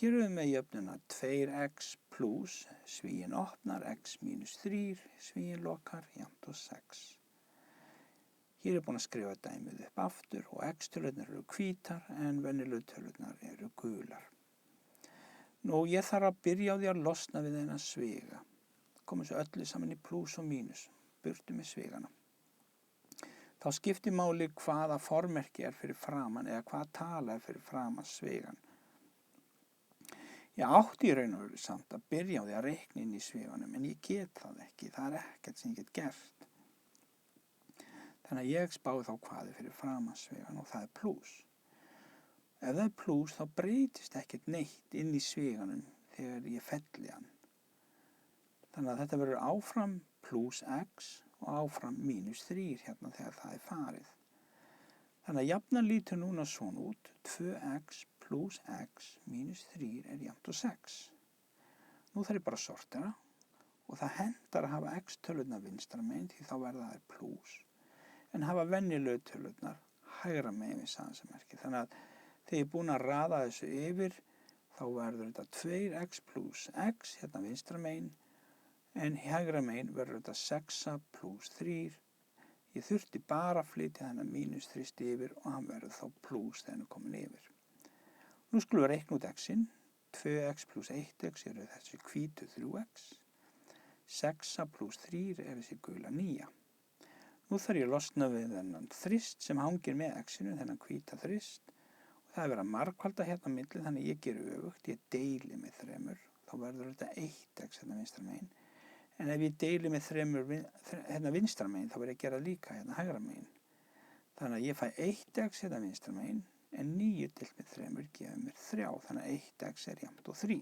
Hér erum við með jöfnuna 2x plus, svíinn opnar, x mínus 3, svíinn lokar, jafnt og 6. Hér er búin að skrifa dæmið upp aftur og x-tölurnar eru hvítar en venjulegu tölurnar eru gular. Nú, ég þarf að byrja á því að losna við þennan sviga. Komum svo öllu saman í plus og mínus, burtu með svigana. Þá skiptir máli hvaða formerki er fyrir framan eða hvaða tala er fyrir framan svigan. Ég átti í raun og veru samt að byrja á því að reikna inn í sviganum, en ég get það ekki, það er ekkert sem ég get gert. Þannig að ég spái þá hvað er fyrir framan svigan og það er plus. Ef það er plus þá breytist ekkert neitt inn í sviganum þegar ég felli hann. Þannig að þetta verður áfram plus x og áfram mínus 3 hérna þegar það er farið. Þannig að jafnan lítur núna svona út, 2x plus x mínus 3 er jafnt og 6. Nú þarf ég bara að sortera og það hentar að hafa x-tölurnar vinstra megin því þá verða þær plus, en hafa venjulegu tölurnar hægra megin við samsemmerki. Þannig að þegar ég er búinn að raða þessu yfir, þá verður þetta 2x plus x hérna vinstra megin, en hægra megin verður þetta 6 plus 3. Ég þurfti bara að flytja þennan mínus 3 yfir og hann verður þá plus þegar hann er komin yfir. Nú skulum við reikna út x-in. 2x plus 1x eru þessi hvítu 3x. 6 plus 3 er þessi gula 9. Nú þarf ég að losna við þennan þrist sem hangir með x-inu, þennan hvíta þrist. Og það er verið að margfalda hérna á milli, þannig ég geri öfugt, ég deili með 3, þá verður þetta 1x hérna vinstra megin. En ef ég deili með 3 hérna vinstra megin, þá verður ég að gera líka hérna hægra megin. Þannig að ég fæ 1x hérna vinstra megin, en 9 deilt með 3 gefur mér 3, þannig að 1x er jafnt og 3.